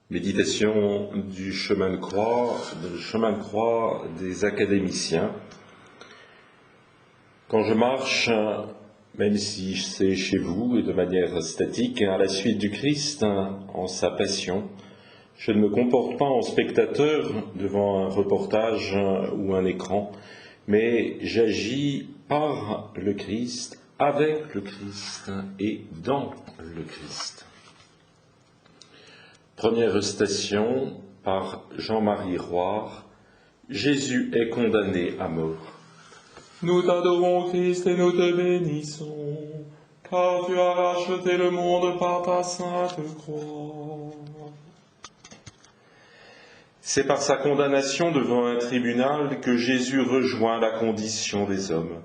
Méditation du chemin de croix des académiciens. Quand je marche, même si c'est chez vous et de manière statique, à la suite du Christ, en sa passion, je ne me comporte pas en spectateur devant un reportage ou un écran, mais j'agis par le Christ, avec le Christ et dans le Christ. Première station par Jean-Marie Roire. Jésus est condamné à mort. Nous t'adorons, Christ, et nous te bénissons, car tu as racheté le monde par ta sainte croix. C'est par sa condamnation devant un tribunal que Jésus rejoint la condition des hommes.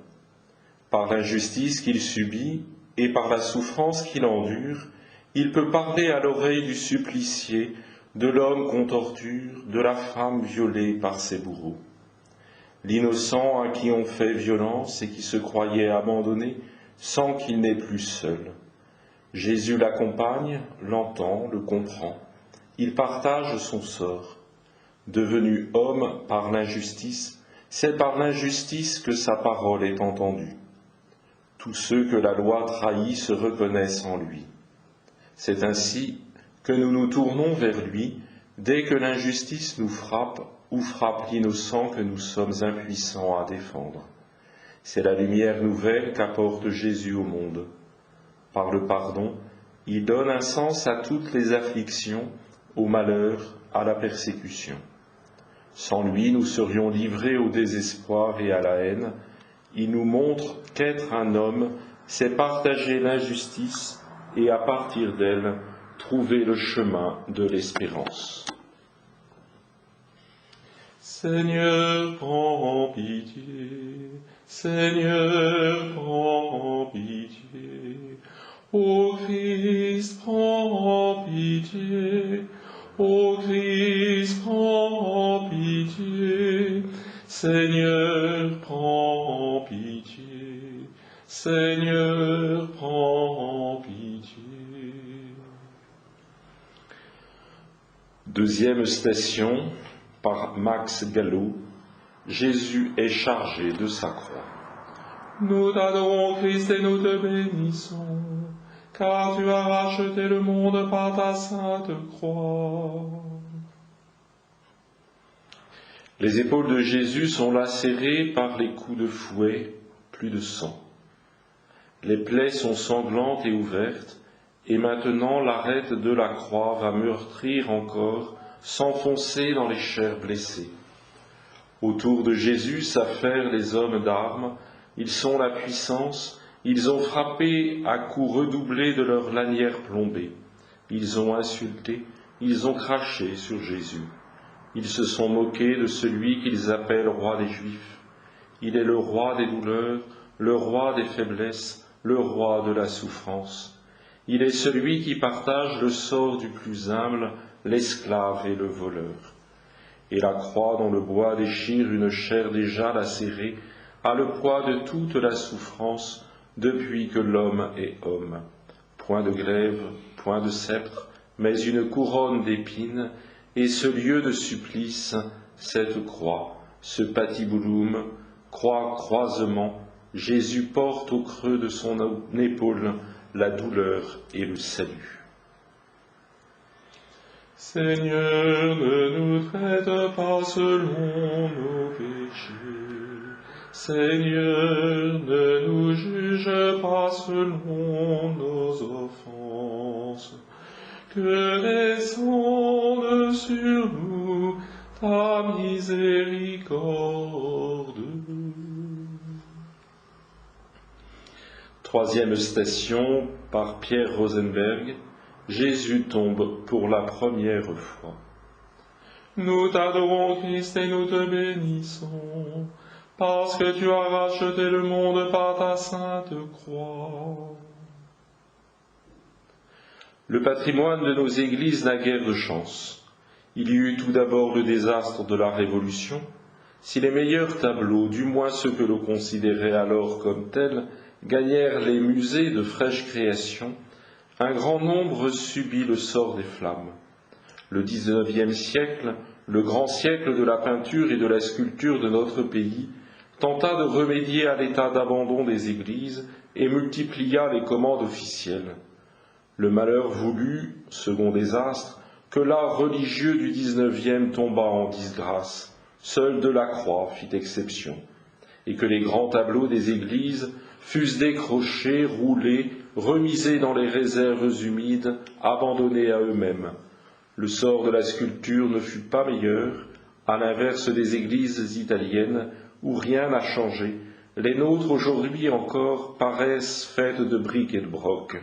Par l'injustice qu'il subit et par la souffrance qu'il endure, il peut parler à l'oreille du supplicié, de l'homme qu'on torture, de la femme violée par ses bourreaux. L'innocent à qui on fait violence et qui se croyait abandonné sent qu'il n'est plus seul. Jésus l'accompagne, l'entend, le comprend. Il partage son sort. Devenu homme par l'injustice, c'est par l'injustice que sa parole est entendue. Tous ceux que la loi trahit se reconnaissent en lui. C'est ainsi que nous nous tournons vers lui dès que l'injustice nous frappe ou frappe l'innocent que nous sommes impuissants à défendre. C'est la lumière nouvelle qu'apporte Jésus au monde. Par le pardon, il donne un sens à toutes les afflictions, au malheur, à la persécution. Sans lui, nous serions livrés au désespoir et à la haine. Il nous montre qu'être un homme, c'est partager l'injustice et à partir d'elle, trouver le chemin de l'espérance. Seigneur, prends pitié, Seigneur, prends pitié, ô Christ, prends pitié, ô Christ, prends pitié, Seigneur, prends pitié, Seigneur, prends pitié. Deuxième station, par Max Gallo, Jésus est chargé de sa croix. Nous t'adorons, Christ, et nous te bénissons, car tu as racheté le monde par ta sainte croix. Les épaules de Jésus sont lacérées par les coups de fouet, plus de sang. Les plaies sont sanglantes et ouvertes, et maintenant l'arête de la croix va meurtrir encore, s'enfoncer dans les chairs blessées. Autour de Jésus s'affairent les hommes d'armes, ils sont la puissance, ils ont frappé à coups redoublés de leurs lanières plombées, ils ont insulté, ils ont craché sur Jésus. Ils se sont moqués de celui qu'ils appellent roi des Juifs. Il est le roi des douleurs, le roi des faiblesses, le roi de la souffrance. Il est celui qui partage le sort du plus humble, l'esclave et le voleur. Et la croix dont le bois déchire une chair déjà lacérée a le poids de toute la souffrance depuis que l'homme est homme. Point de glaive, point de sceptre, mais une couronne d'épines, et ce lieu de supplice, cette croix, ce patibulum, croix-croisement, Jésus porte au creux de son épaule la douleur et le salut. Seigneur, ne nous traite pas selon nos péchés. Seigneur, ne nous juge pas selon nos offenses. Que descende sur nous ta miséricorde. Troisième station, par Pierre Rosenberg, Jésus tombe pour la première fois. Nous t'adorons, Christ, et nous te bénissons, parce que tu as racheté le monde par ta sainte croix. Le patrimoine de nos églises n'a guère de chance. Il y eut tout d'abord le désastre de la Révolution. Si les meilleurs tableaux, du moins ceux que l'on considérait alors comme tels, gagnèrent les musées de fraîche création, un grand nombre subit le sort des flammes. Le XIXe siècle, le grand siècle de la peinture et de la sculpture de notre pays, tenta de remédier à l'état d'abandon des églises et multiplia les commandes officielles. Le malheur voulut, second désastre, que l'art religieux du XIXe tomba en disgrâce. Seul Delacroix fit exception, et que les grands tableaux des églises fussent décrochés, roulés, remisés dans les réserves humides, abandonnés à eux-mêmes. Le sort de la sculpture ne fut pas meilleur, à l'inverse des églises italiennes, où rien n'a changé. Les nôtres aujourd'hui encore paraissent faites de briques et de brocs.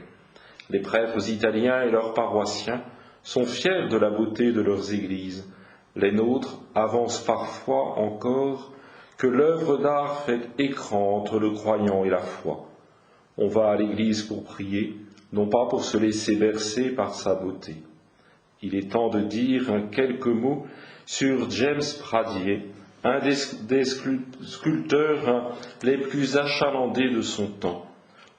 Les prêtres italiens et leurs paroissiens sont fiers de la beauté de leurs églises. Les nôtres avancent parfois encore que l'œuvre d'art fait écran entre le croyant et la foi. On va à l'église pour prier, non pas pour se laisser bercer par sa beauté. Il est temps de dire quelques mots sur James Pradier, un des sculpteurs les plus achalandés de son temps.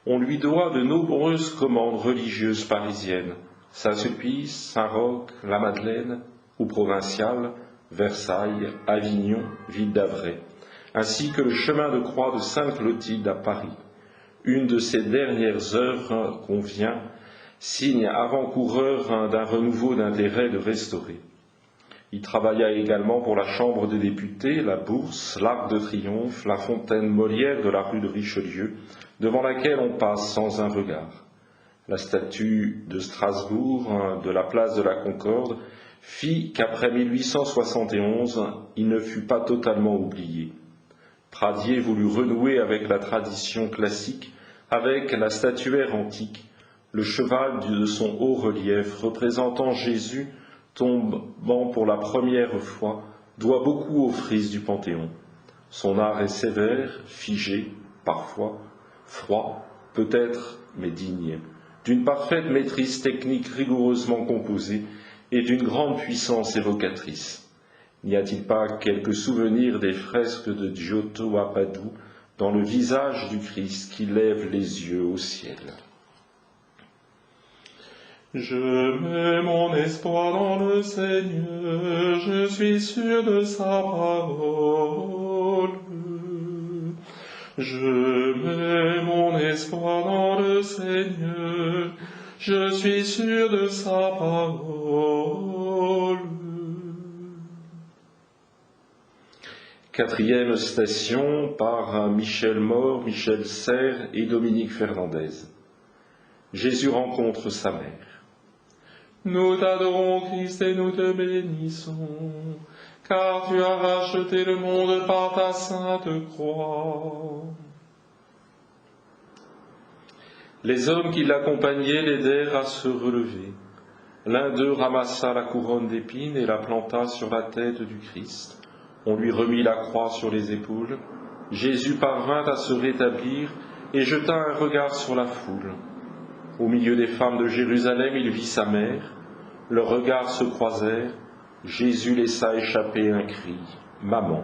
On lui doit de nombreuses commandes religieuses parisiennes, Saint-Sulpice, Saint-Roch, la Madeleine, ou provinciales, Versailles, Avignon, Ville d'Avray, ainsi que le chemin de croix de Sainte-Clotilde à Paris. Une de ses dernières œuvres qu'on vient, signe avant-coureur d'un renouveau d'intérêt de restaurer. Il travailla également pour la Chambre des députés, la Bourse, l'Arc de Triomphe, la fontaine Molière de la rue de Richelieu, devant laquelle on passe sans un regard. La statue de Strasbourg, de la place de la Concorde, fit qu'après 1871, il ne fut pas totalement oublié. Pradier voulut renouer avec la tradition classique, avec la statuaire antique, le cheval de son haut relief représentant Jésus tombant pour la première fois doit beaucoup aux frises du Panthéon. Son art est sévère, figé, parfois, froid, peut-être, mais digne, d'une parfaite maîtrise technique rigoureusement composée et d'une grande puissance évocatrice. N'y a-t-il pas quelques souvenirs des fresques de Giotto à Padoue dans le visage du Christ qui lève les yeux au ciel? Je mets mon espoir dans le Seigneur, je suis sûr de sa parole. Je mets mon espoir dans le Seigneur, je suis sûr de sa parole. Quatrième station par Michel Maure, Michel Serres et Dominique Fernandez. Jésus rencontre sa mère. Nous t'adorons, Christ, et nous te bénissons, car tu as racheté le monde par ta sainte croix. Les hommes qui l'accompagnaient l'aidèrent à se relever. L'un d'eux ramassa la couronne d'épines et la planta sur la tête du Christ. On lui remit la croix sur les épaules. Jésus parvint à se rétablir et jeta un regard sur la foule. Au milieu des femmes de Jérusalem, il vit sa mère. Leurs regards se croisèrent. Jésus laissa échapper un cri. « Maman !»«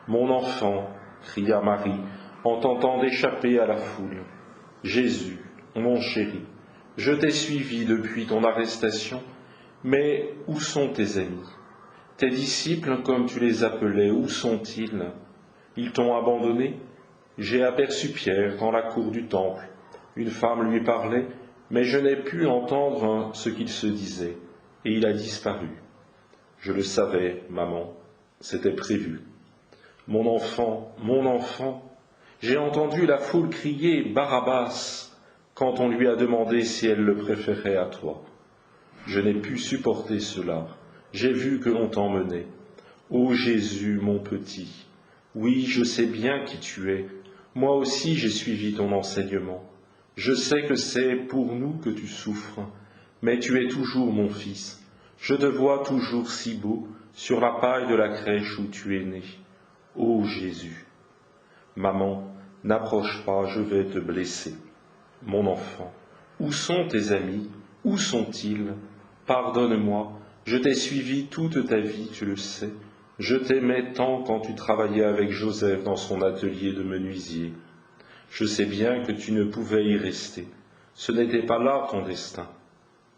Mon enfant !» cria Marie, en tentant d'échapper à la foule. « Jésus, mon chéri, je t'ai suivi depuis ton arrestation, mais où sont tes amis? Tes disciples, comme tu les appelais, où sont-ils? Ils t'ont abandonné? J'ai aperçu Pierre dans la cour du temple. Une femme lui parlait, mais je n'ai pu entendre ce qu'il se disait, et il a disparu. Je le savais, maman, c'était prévu. Mon enfant, j'ai entendu la foule crier Barabbas quand on lui a demandé si elle le préférait à toi. Je n'ai pu supporter cela. J'ai vu que l'on t'emmenait. Ô Jésus, mon petit, oui, je sais bien qui tu es. Moi aussi j'ai suivi ton enseignement. Je sais que c'est pour nous que tu souffres, mais tu es toujours mon fils. Je te vois toujours si beau sur la paille de la crèche où tu es né. Ô Jésus! Maman, n'approche pas, je vais te blesser. Mon enfant, où sont tes amis? Où sont-ils? Pardonne-moi, je t'ai suivi toute ta vie, tu le sais. Je t'aimais tant quand tu travaillais avec Joseph dans son atelier de menuisier. Je sais bien que tu ne pouvais y rester. Ce n'était pas là ton destin.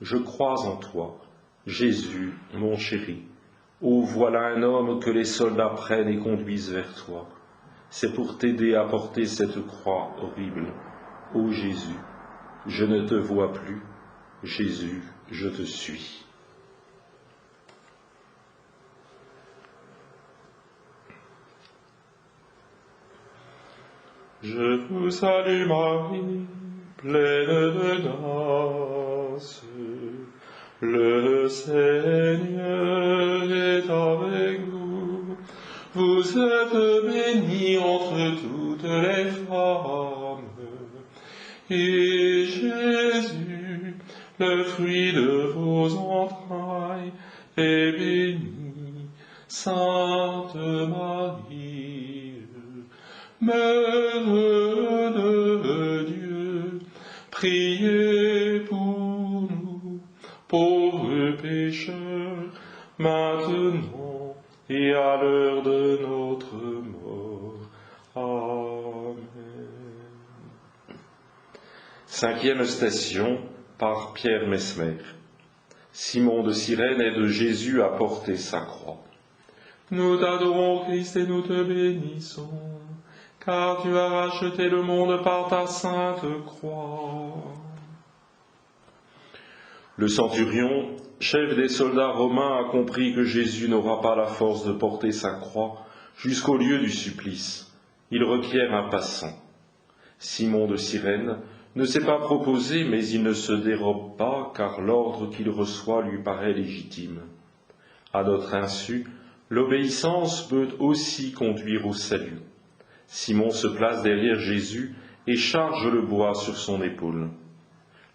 Je crois en toi. Jésus, mon chéri, ô voilà un homme que les soldats prennent et conduisent vers toi. C'est pour t'aider à porter cette croix horrible. Ô Jésus, je ne te vois plus. Jésus, je te suis. Je vous salue Marie, pleine de grâce. Le Seigneur est avec vous. Vous êtes bénie entre toutes les femmes. Et Jésus, le fruit de vos entrailles, est béni. Sainte Marie, Mère de Dieu, priez pour nous, pauvres pécheurs, maintenant et à l'heure de notre mort. Amen. Cinquième station, par Pierre Mesmer. Simon de Cyrène aide Jésus à porter sa croix. Nous t'adorons, Christ, et nous te bénissons, car tu as racheté le monde par ta sainte croix. Le centurion, chef des soldats romains, a compris que Jésus n'aura pas la force de porter sa croix jusqu'au lieu du supplice. Il requiert un passant. Simon de Cyrène ne s'est pas proposé, mais il ne se dérobe pas, car l'ordre qu'il reçoit lui paraît légitime. À notre insu, l'obéissance peut aussi conduire au salut. Simon se place derrière Jésus et charge le bois sur son épaule.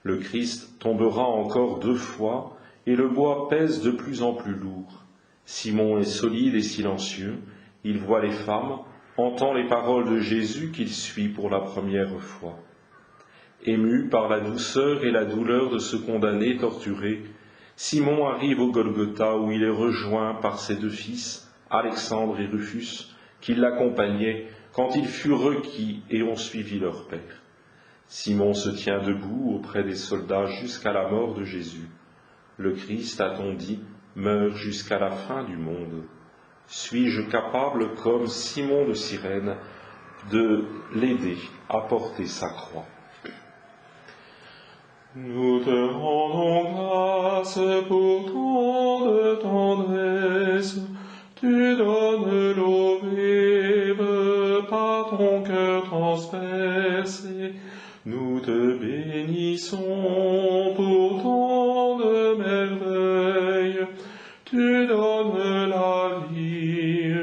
Le Christ tombera encore 2 fois et le bois pèse de plus en plus lourd. Simon est solide et silencieux, il voit les femmes, entend les paroles de Jésus qu'il suit pour la première fois. Ému par la douceur et la douleur de ce condamné torturé, Simon arrive au Golgotha où il est rejoint par ses 2 fils, Alexandre et Rufus, qui l'accompagnaient quand il fut requis et ont suivi leur père. Simon se tient debout auprès des soldats jusqu'à la mort de Jésus. Le Christ, a-t-on dit, meurt jusqu'à la fin du monde. Suis-je capable, comme Simon de Cyrène, de l'aider à porter sa croix? Nous te rendons grâce pour tant de tendresse, tu donnes l'eau vive par ton cœur transpercé. Nous te bénissons pour tant de merveilles, tu donnes la vie,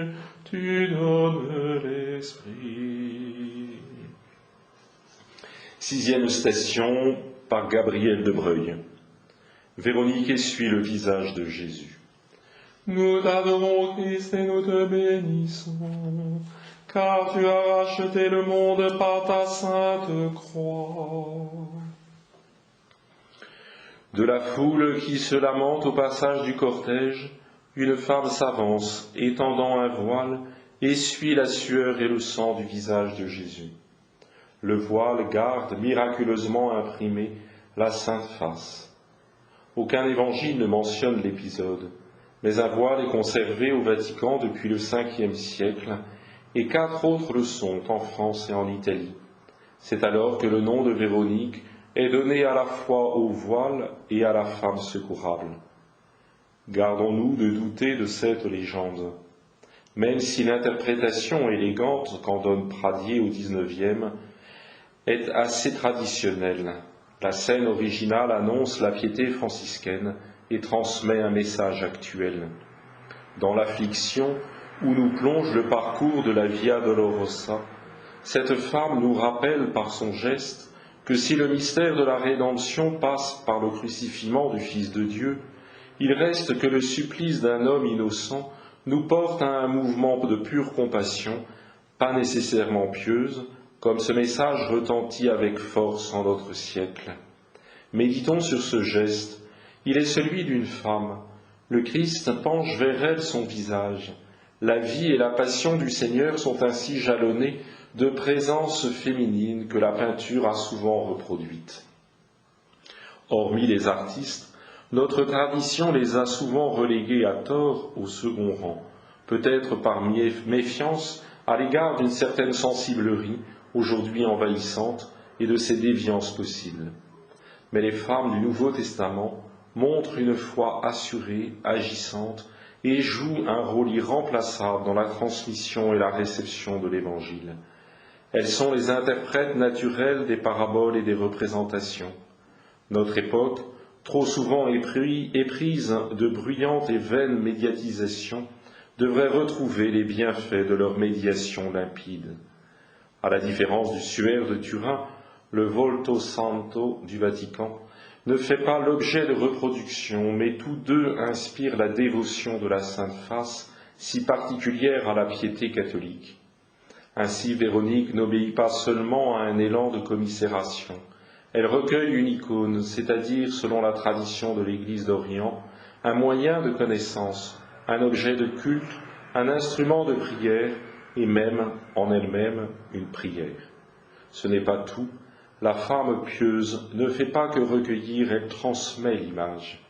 tu donnes l'esprit. 6e station, par Gabriel de Breuil. Véronique essuie le visage de Jésus. Nous t'adorons, Christ, et nous te bénissons, car tu as racheté le monde par ta sainte croix. De la foule qui se lamente au passage du cortège, une femme s'avance, étendant un voile, essuie la sueur et le sang du visage de Jésus. Le voile garde miraculeusement imprimé la sainte face. Aucun évangile ne mentionne l'épisode, mais un voile est conservé au Vatican depuis le 5e siècle, et 4 autres le sont en France et en Italie. C'est alors que le nom de Véronique est donné à la fois au voile et à la femme secourable. Gardons-nous de douter de cette légende. Même si l'interprétation élégante qu'en donne Pradier au XIXe est assez traditionnelle, la scène originale annonce la piété franciscaine et transmet un message actuel. Dans l'affliction où nous plonge le parcours de la Via Dolorosa, cette femme nous rappelle par son geste que si le mystère de la rédemption passe par le crucifiement du Fils de Dieu, il reste que le supplice d'un homme innocent nous porte à un mouvement de pure compassion, pas nécessairement pieuse, comme ce message retentit avec force en notre siècle. Méditons sur ce geste. Il est celui d'une femme. Le Christ penche vers elle son visage. La vie et la passion du Seigneur sont ainsi jalonnées de présences féminines que la peinture a souvent reproduites. Hormis les artistes, Notre tradition les a souvent relégués à tort au second rang, peut-être par méfiance à l'égard d'une certaine sensiblerie, aujourd'hui envahissante, et de ses déviances possibles. Mais les femmes du Nouveau Testament montrent une foi assurée, agissante, et jouent un rôle irremplaçable dans la transmission et la réception de l'Évangile. Elles sont les interprètes naturels des paraboles et des représentations. Notre époque, trop souvent éprise de bruyantes et vaines médiatisations, devrait retrouver les bienfaits de leur médiation limpide. À la différence du suaire de Turin, le Volto Santo du Vatican ne fait pas l'objet de reproduction, mais tous deux inspirent la dévotion de la Sainte Face, si particulière à la piété catholique. Ainsi, Véronique n'obéit pas seulement à un élan de commisération. Elle recueille une icône, c'est-à-dire, selon la tradition de l'Église d'Orient, un moyen de connaissance, un objet de culte, un instrument de prière, et même, en elle-même, une prière. Ce n'est pas tout. La femme pieuse ne fait pas que recueillir, elle transmet l'image.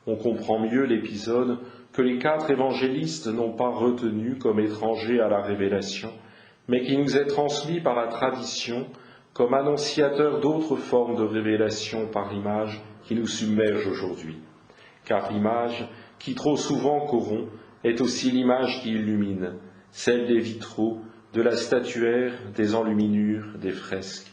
On comprend mieux l'épisode que les 4 évangélistes n'ont pas retenu comme étranger à la révélation, mais qui nous est transmis par la tradition comme annonciateur d'autres formes de révélation par l'image qui nous submergent aujourd'hui. Car l'image, qui trop souvent corrompt, est aussi l'image qui illumine, celle des vitraux, de la statuaire, des enluminures, des fresques.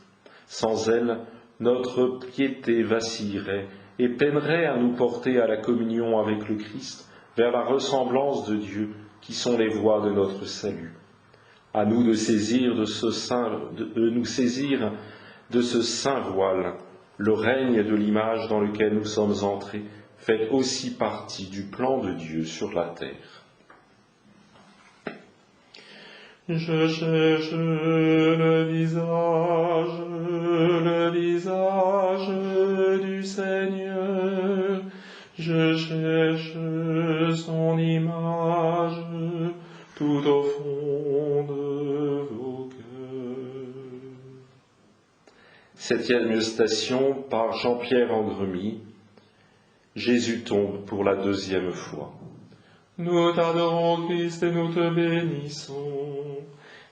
Sans elle, notre piété vacillerait et peinerait à nous porter à la communion avec le Christ, vers la ressemblance de Dieu, qui sont les voies de notre salut. À nous de nous saisir de ce saint voile. Le règne de l'image dans lequel nous sommes entrés fait aussi partie du plan de Dieu sur la terre. Je cherche le visage du Seigneur, je cherche son image tout au fond de vos cœurs. 7e station par Jean-Pierre Angremy. Jésus tombe pour la 2e fois. Nous t'adorons, Christ, et nous te bénissons,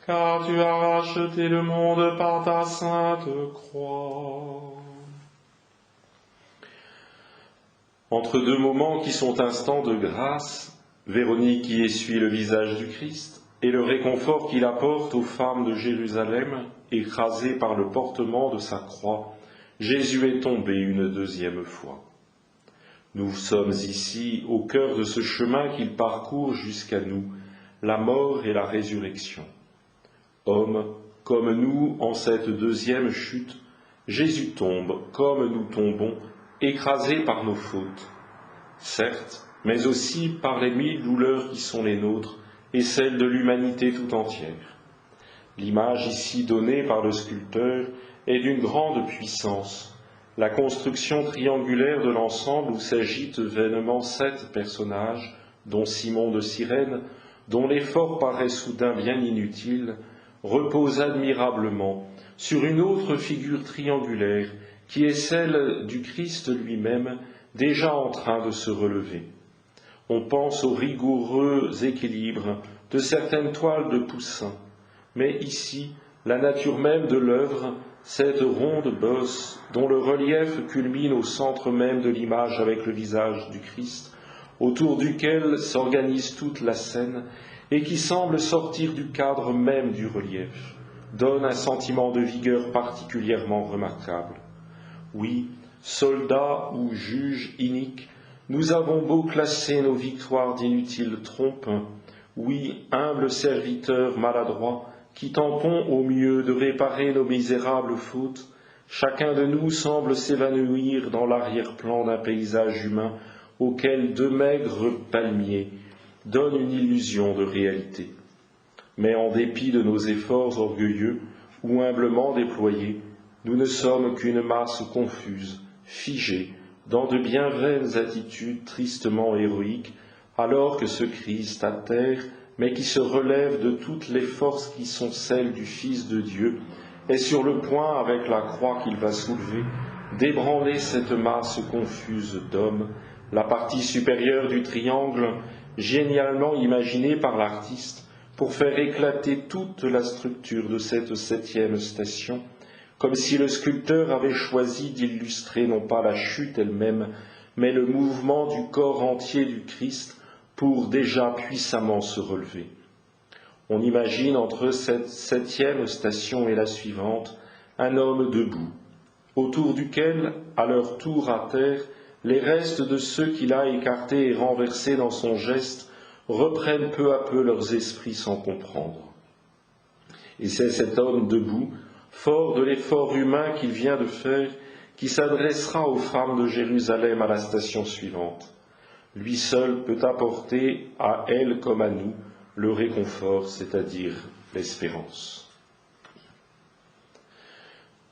car tu as racheté le monde par ta sainte croix. Entre deux moments qui sont instants de grâce, Véronique qui essuie le visage du Christ et le réconfort qu'il apporte aux femmes de Jérusalem, écrasées par le portement de sa croix, Jésus est tombé une 2e fois. Nous sommes ici au cœur de ce chemin qu'il parcourt jusqu'à nous, la mort et la résurrection. Homme, comme nous, en cette 2e chute, Jésus tombe comme nous tombons, écrasés par nos fautes. Certes, mais aussi par les 1000 douleurs qui sont les nôtres et celles de l'humanité tout entière. L'image ici donnée par le sculpteur est d'une grande puissance. La construction triangulaire de l'ensemble où s'agitent vainement 7 personnages, dont Simon de Cyrène, dont l'effort paraît soudain bien inutile, repose admirablement sur une autre figure triangulaire qui est celle du Christ lui-même, déjà en train de se relever. On pense au rigoureux équilibre de certaines toiles de Poussin, mais ici, la nature même de l'œuvre, cette ronde bosse dont le relief culmine au centre même de l'image avec le visage du Christ, autour duquel s'organise toute la scène et qui semble sortir du cadre même du relief, donne un sentiment de vigueur particulièrement remarquable. Oui, soldats ou juges iniques, nous avons beau classer nos victoires d'inutiles trompes, oui, humbles serviteurs maladroits, qui tentons au mieux de réparer nos misérables fautes, chacun de nous semble s'évanouir dans l'arrière-plan d'un paysage humain auquel 2 maigres palmiers donnent une illusion de réalité. Mais en dépit de nos efforts orgueilleux ou humblement déployés, nous ne sommes qu'une masse confuse, figée, dans de bien vaines attitudes tristement héroïques, alors que ce Christ à terre, mais qui se relève de toutes les forces qui sont celles du Fils de Dieu, est sur le point, avec la croix qu'il va soulever, d'ébranler cette masse confuse d'hommes, la partie supérieure du triangle, génialement imaginée par l'artiste pour faire éclater toute la structure de cette 7e station, comme si le sculpteur avait choisi d'illustrer non pas la chute elle-même, mais le mouvement du corps entier du Christ pour déjà puissamment se relever. On imagine entre cette 7e station et la suivante un homme debout, autour duquel, à leur tour à terre, les restes de ceux qu'il a écartés et renversés dans son geste reprennent peu à peu leurs esprits sans comprendre. Et c'est cet homme debout, fort de l'effort humain qu'il vient de faire, qui s'adressera aux femmes de Jérusalem à la station suivante. Lui seul peut apporter à elles comme à nous le réconfort, c'est-à-dire l'espérance.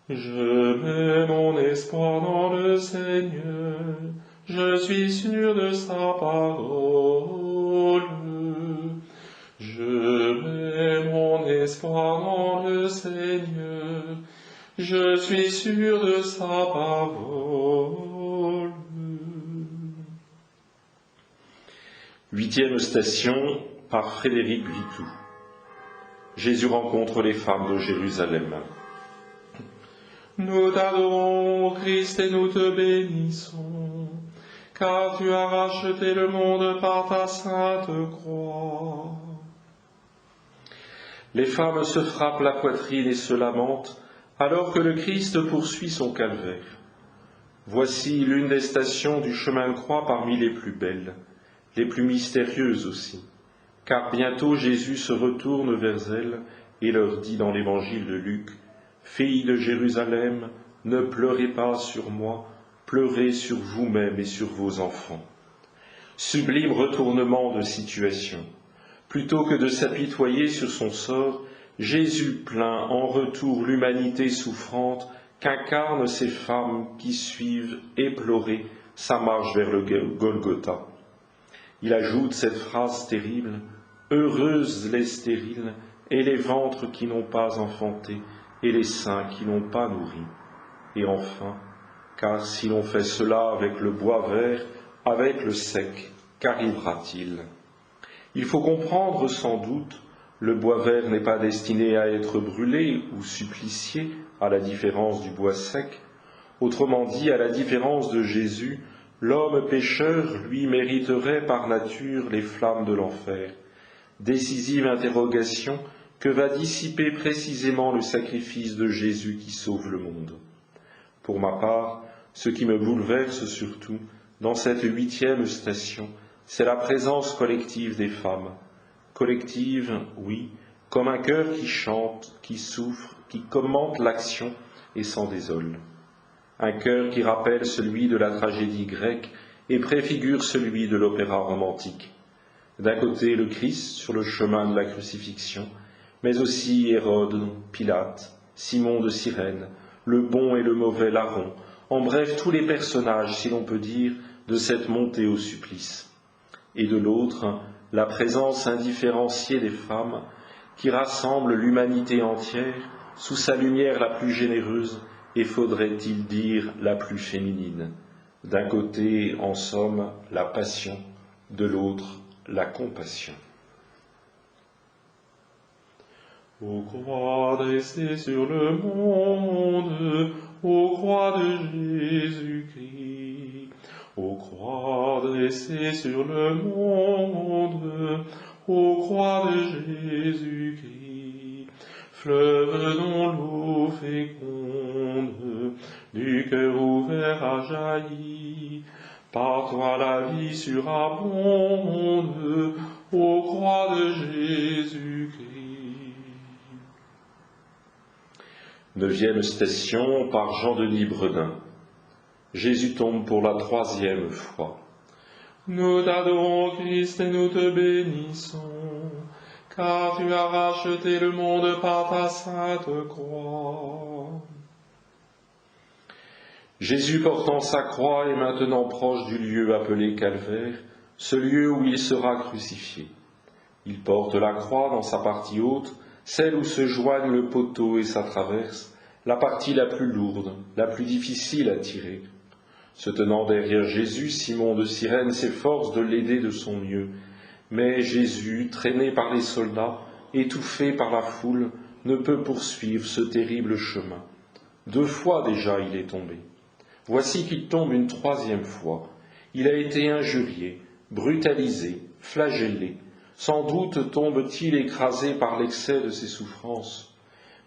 Je mets mon espoir dans le Seigneur, je suis sûr de sa parole. Je mets mon espoir dans le Seigneur, je suis sûr de sa parole. 8e station par Frédéric Vitou. Jésus rencontre les femmes de Jérusalem. Nous t'adorons, Christ, et nous te bénissons, car tu as racheté le monde par ta sainte croix. Les femmes se frappent la poitrine et se lamentent, alors que le Christ poursuit son calvaire. Voici l'une des stations du chemin de croix parmi les plus belles, les plus mystérieuses aussi, car bientôt Jésus se retourne vers elles et leur dit dans l'évangile de Luc: « Filles de Jérusalem, ne pleurez pas sur moi, pleurez sur vous-même et sur vos enfants. » Sublime retournement de situation. Plutôt que de s'apitoyer sur son sort, Jésus plaint en retour l'humanité souffrante qu'incarnent ces femmes qui suivent éplorées sa marche vers le Golgotha. Il ajoute cette phrase terrible: « Heureuses les stériles et les ventres qui n'ont pas enfanté et les seins qui n'ont pas nourri. » Et enfin, car si l'on fait cela avec le bois vert, avec le sec, qu'arrivera-t-il? Il faut comprendre sans doute, le bois vert n'est pas destiné à être brûlé ou supplicié, à la différence du bois sec. Autrement dit, à la différence de Jésus, l'homme pécheur, lui, mériterait par nature les flammes de l'enfer. Décisive interrogation que va dissiper précisément le sacrifice de Jésus qui sauve le monde. Pour ma part, ce qui me bouleverse surtout, dans cette 8e station, c'est la présence collective des femmes. Collective, oui, comme un cœur qui chante, qui souffre, qui commente l'action et s'en désole. Un cœur qui rappelle celui de la tragédie grecque et préfigure celui de l'opéra romantique. D'un côté, le Christ sur le chemin de la crucifixion, mais aussi Hérode, Pilate, Simon de Cyrène, le bon et le mauvais larron, en bref tous les personnages, si l'on peut dire, de cette montée au supplice. Et de l'autre, la présence indifférenciée des femmes qui rassemble l'humanité entière sous sa lumière la plus généreuse et, faudrait-il dire, la plus féminine. D'un côté, en somme, la passion, de l'autre, la compassion. Ô croix dressée sur le monde, ô croix de Jésus-Christ, ô croix dressée sur le monde, ô croix de Jésus-Christ, fleuve dont l'eau féconde du cœur ouvert a jailli, par toi la vie surabonde, ô croix de Jésus-Christ. 9e station par Jean-Denis Bredin. Jésus tombe pour la 3e fois. Nous t'adorons, Christ, et nous te bénissons, car tu as racheté le monde par ta sainte croix. Jésus portant sa croix est maintenant proche du lieu appelé Calvaire, ce lieu où il sera crucifié. Il porte la croix dans sa partie haute, celle où se joignent le poteau et sa traverse, la partie la plus lourde, la plus difficile à tirer. Se tenant derrière Jésus, Simon de Cyrène s'efforce de l'aider de son mieux. Mais Jésus, traîné par les soldats, étouffé par la foule, ne peut poursuivre ce terrible chemin. 2 fois déjà il est tombé. Voici qu'il tombe une 3e fois. Il a été injurié, brutalisé, flagellé. Sans doute tombe-t-il écrasé par l'excès de ses souffrances.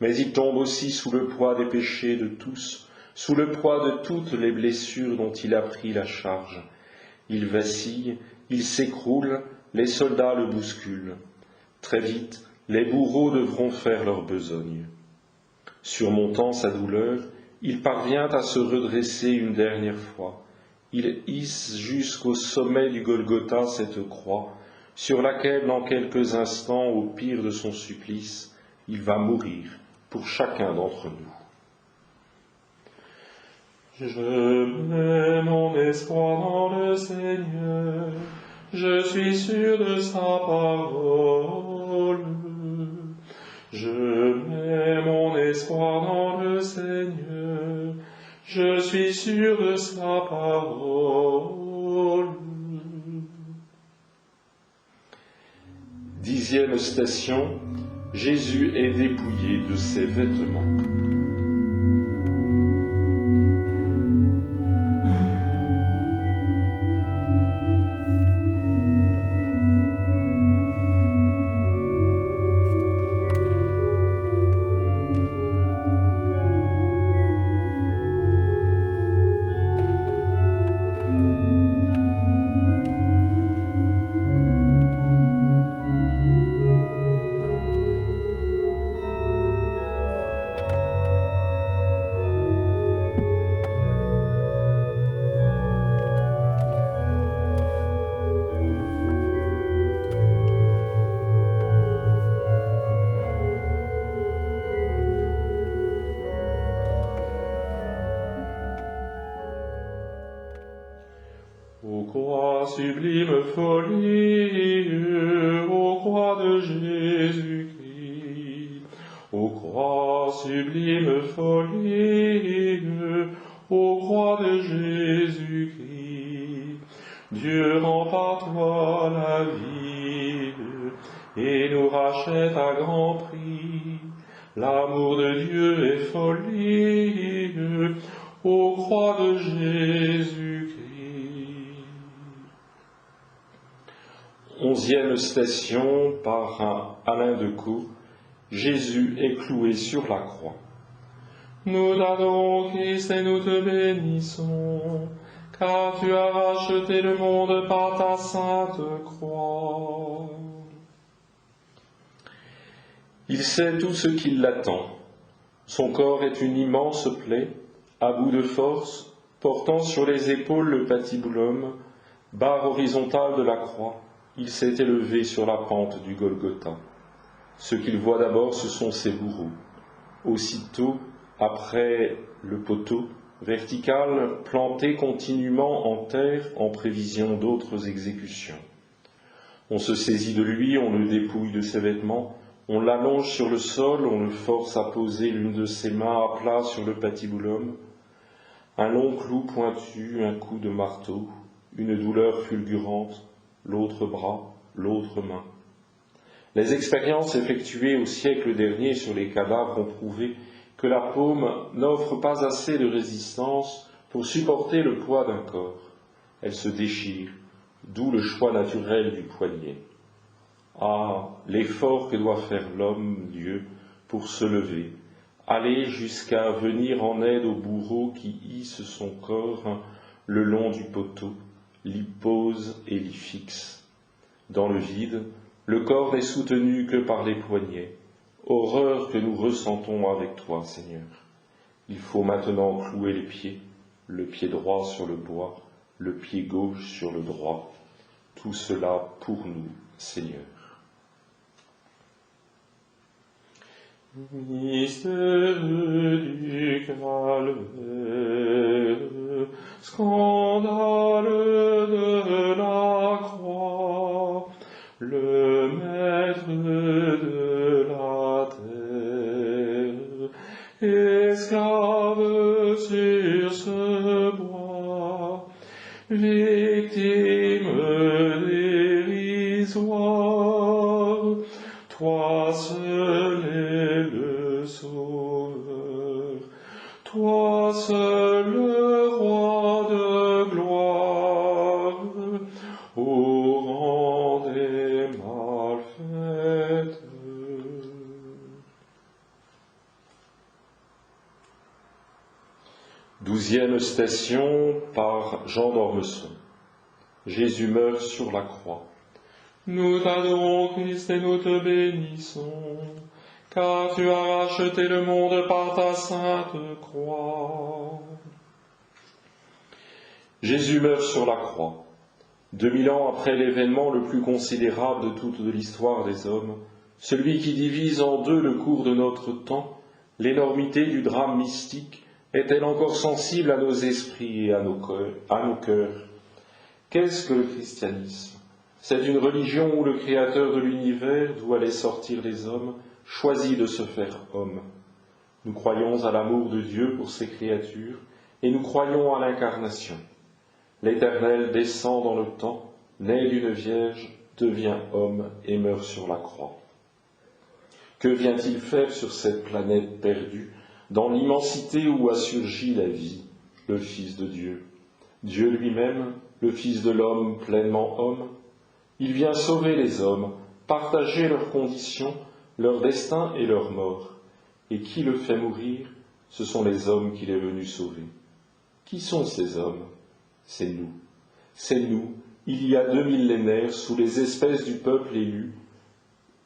Mais il tombe aussi sous le poids des péchés de tous, sous le poids de toutes les blessures dont il a pris la charge. Il vacille, il s'écroule, les soldats le bousculent. Très vite, les bourreaux devront faire leur besogne. Surmontant sa douleur, il parvient à se redresser une dernière fois. Il hisse jusqu'au sommet du Golgotha cette croix, sur laquelle, dans quelques instants, au pire de son supplice, il va mourir pour chacun d'entre nous. Je mets mon espoir dans le Seigneur, je suis sûr de sa parole. Je mets mon espoir dans le Seigneur, je suis sûr de sa parole. 10e station, Jésus est dépouillé de ses vêtements. Ô croix sublime folie, ô croix de Jésus-Christ, ô croix sublime folie, ô croix de Jésus-Christ, Dieu rend par toi la vie et nous rachète à grand prix. L'amour de Dieu est folie, ô croix de Jésus-Christ. 11e station, par Alain Decaux, Jésus est cloué sur la croix. Nous t'adorons, Christ, et nous te bénissons, car tu as racheté le monde par ta sainte croix. Il sait tout ce qui l'attend. Son corps est une immense plaie, à bout de force, portant sur les épaules le patibulum, barre horizontale de la croix. Il s'est élevé sur la pente du Golgotha. Ce qu'il voit d'abord, ce sont ses bourreaux. Aussitôt, après le poteau vertical planté continuellement en terre en prévision d'autres exécutions. On se saisit de lui, on le dépouille de ses vêtements, on l'allonge sur le sol, on le force à poser l'une de ses mains à plat sur le patibulum. Un long clou pointu, un coup de marteau, une douleur fulgurante, l'autre bras, l'autre main. Les expériences effectuées au siècle dernier sur les cadavres ont prouvé que la paume n'offre pas assez de résistance pour supporter le poids d'un corps. Elle se déchire, d'où le choix naturel du poignet. Ah, l'effort que doit faire l'homme, Dieu, pour se lever, aller jusqu'à venir en aide au bourreau qui hisse son corps le long du poteau, l'y pose et l'y fixe. Dans le vide, le corps n'est soutenu que par les poignets. Horreur que nous ressentons avec toi, Seigneur. Il faut maintenant clouer les pieds, le pied droit sur le bois, le pied gauche sur le droit. Tout cela pour nous, Seigneur. Mystère du calvaire, scandale de la croix, le maître de la terre, esclave sur ce bois, victime dérisoire, toi seul es le Sauveur, toi seul le Roi de gloire, au rang des malfaiteurs. Douzième station par Jean d'Ormesson. Jésus meurt sur la croix. Nous t'adorons, Christ, et nous te bénissons, car tu as racheté le monde par ta sainte croix. Jésus meurt sur la croix. 2000 ans après l'événement le plus considérable de toute l'histoire des hommes, celui qui divise en deux le cours de notre temps, l'énormité du drame mystique, est-elle encore sensible à nos esprits et à nos cœurs? Qu'est-ce que le christianisme? C'est une religion où le Créateur de l'univers, d'où allaient sortir les hommes, choisit de se faire homme. Nous croyons à l'amour de Dieu pour ses créatures, et nous croyons à l'incarnation. L'Éternel descend dans le temps, naît d'une vierge, devient homme et meurt sur la croix. Que vient-il faire sur cette planète perdue, dans l'immensité où a surgi la vie, le Fils de Dieu? Dieu lui-même, le Fils de l'homme pleinement homme, il vient sauver les hommes, partager leurs conditions, leur destin et leur mort. Et qui le fait mourir? Ce sont les hommes qu'il est venu sauver. Qui sont ces hommes? C'est nous. C'est nous, il y a 2 millénaires, sous les espèces du peuple élu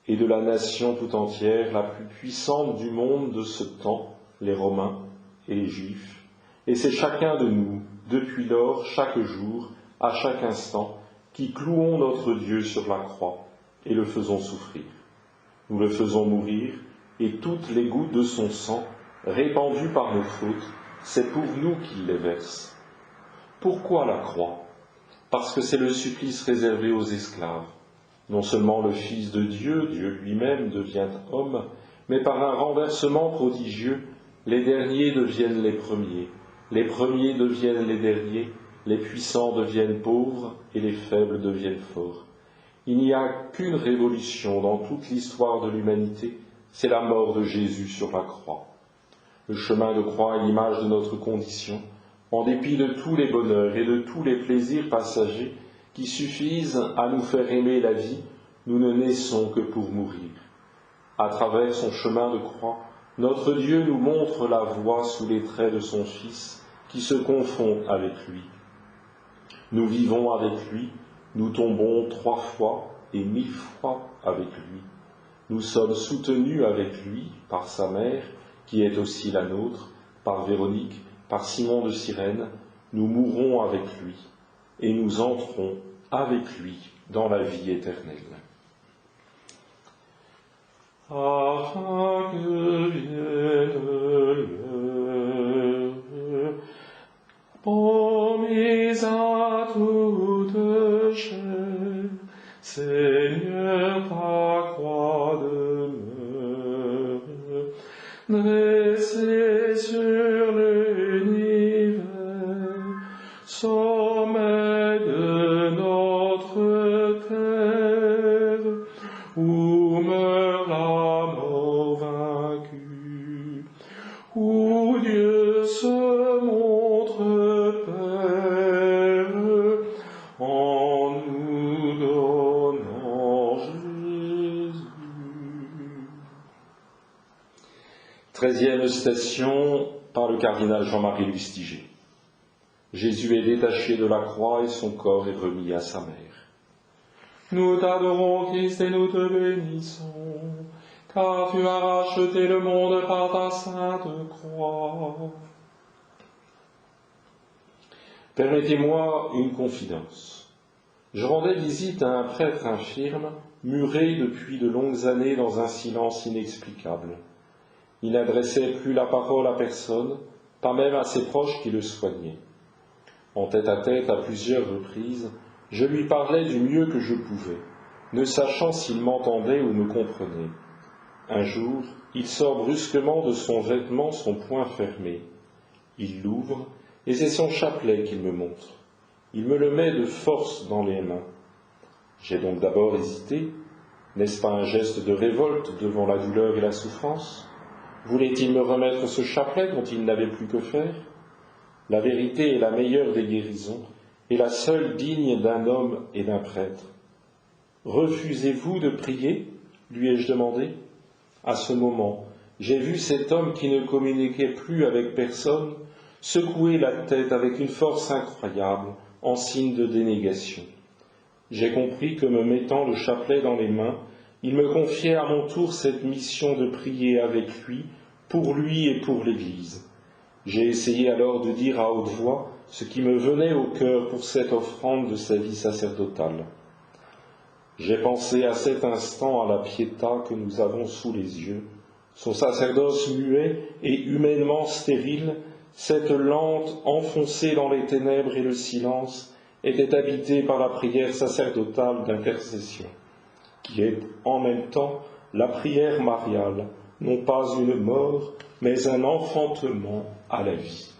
et de la nation tout entière, la plus puissante du monde de ce temps, les Romains et les Juifs. Et c'est chacun de nous, depuis lors, chaque jour, à chaque instant, qui clouons notre Dieu sur la croix et le faisons souffrir. Nous le faisons mourir, et toutes les gouttes de son sang, répandues par nos fautes, c'est pour nous qu'il les verse. Pourquoi la croix? Parce que c'est le supplice réservé aux esclaves. Non seulement le Fils de Dieu, Dieu lui-même, devient homme, mais par un renversement prodigieux, les derniers deviennent les premiers deviennent les derniers, les puissants deviennent pauvres et les faibles deviennent forts. Il n'y a qu'une révolution dans toute l'histoire de l'humanité, c'est la mort de Jésus sur la croix. Le chemin de croix est l'image de notre condition, en dépit de tous les bonheurs et de tous les plaisirs passagers qui suffisent à nous faire aimer la vie, nous ne naissons que pour mourir. À travers son chemin de croix, notre Dieu nous montre la voie sous les traits de son Fils, qui se confond avec lui. Nous vivons avec lui, nous tombons 3 fois et 1000 fois avec lui. Nous sommes soutenus avec lui par sa mère, qui est aussi la nôtre, par Véronique, par Simon de Cyrène. Nous mourrons avec lui et nous entrons avec lui dans la vie éternelle. Afin que vienne l'heure, promise à toute chair, Seigneur, ta croix demeure, dressée sur l'univers, sommet de notre terre, où meurt la mort vaincue, où Dieu se montre Père, en nous donnant Jésus. 13e station par le cardinal Jean-Marie Lustiger. Jésus est détaché de la croix et son corps est remis à sa mère. Nous t'adorons, Christ, et nous te bénissons, car tu as racheté le monde par ta sainte croix. Permettez-moi une confidence. Je rendais visite à un prêtre infirme, muré depuis de longues années dans un silence inexplicable. Il n'adressait plus la parole à personne, pas même à ses proches qui le soignaient. En tête-à-tête, à plusieurs reprises, je lui parlais du mieux que je pouvais, ne sachant s'il m'entendait ou me comprenait. Un jour, il sort brusquement de son vêtement son poing fermé. Il l'ouvre, et c'est son chapelet qu'il me montre. Il me le met de force dans les mains. J'ai donc d'abord hésité. N'est-ce pas un geste de révolte devant la douleur et la souffrance? Voulait-il me remettre ce chapelet dont il n'avait plus que faire? La vérité est la meilleure des guérisons et la seule digne d'un homme et d'un prêtre. Refusez-vous de prier? Lui ai-je demandé. À ce moment, j'ai vu cet homme qui ne communiquait plus avec personne secouer la tête avec une force incroyable en signe de dénégation. J'ai compris que me mettant le chapelet dans les mains, il me confiait à mon tour cette mission de prier avec lui et pour l'Église. J'ai essayé alors de dire à haute voix ce qui me venait au cœur pour cette offrande de sa vie sacerdotale. J'ai pensé à cet instant à la Pietà que nous avons sous les yeux, son sacerdoce muet et humainement stérile, cette lampe enfoncée dans les ténèbres et le silence, était habitée par la prière sacerdotale d'intercession, qui est en même temps la prière mariale, non pas une mort, mais un enfantement à la vie.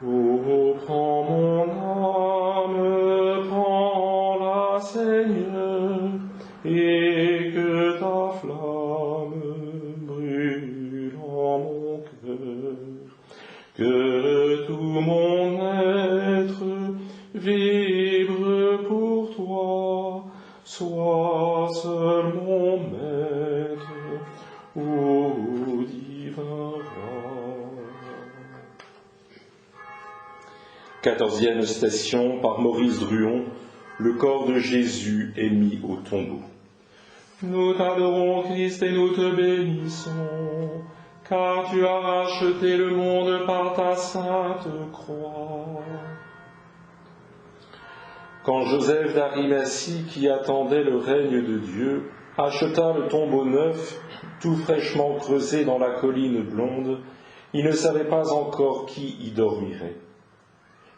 Oh, prends mon âme, prends-la, Seigneur, et que ta flamme brûle en mon cœur, que tout mon être vibre pour toi, sois seul mon maître, ô divin roi. 14e station par Maurice Druon, le corps de Jésus est mis au tombeau. Nous t'adorons, Christ, et nous te bénissons, car tu as racheté le monde par ta sainte croix. Quand Joseph d'Arimathie, qui attendait le règne de Dieu, acheta le tombeau neuf, tout fraîchement creusé dans la colline blonde, il ne savait pas encore qui y dormirait.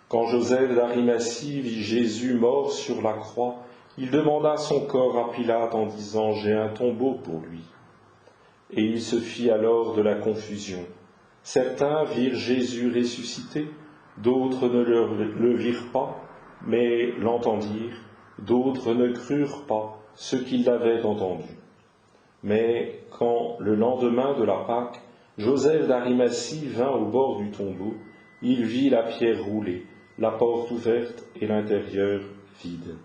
Quand Joseph d'Arimathie vit Jésus mort sur la croix, il demanda son corps à Pilate en disant « J'ai un tombeau pour lui ». Et il se fit alors de la confusion. Certains virent Jésus ressuscité, d'autres ne le virent pas, mais l'entendirent, d'autres ne crurent pas ceux qui l'avaient entendu. Mais quand, le lendemain de la Pâque, Joseph d'Arimathie vint au bord du tombeau, il vit la pierre roulée, la porte ouverte et l'intérieur vide.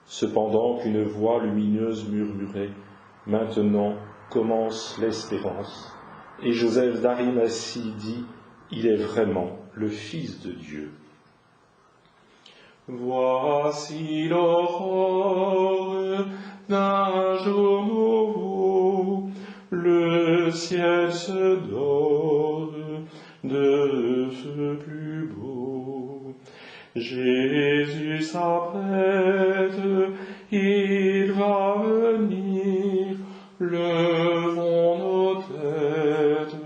Cependant qu'une voix lumineuse murmurait « Maintenant commence l'espérance ». Et Joseph d'Arimathie dit « Il est vraiment le Fils de Dieu ». Voici l'aurore d'un jour nouveau, le ciel se dore de feu plus beau. Jésus s'apprête, il va venir, levons nos têtes,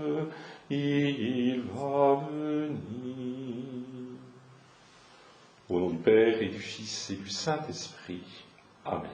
il va venir. Au nom du Père et du Fils et du Saint-Esprit. Amen.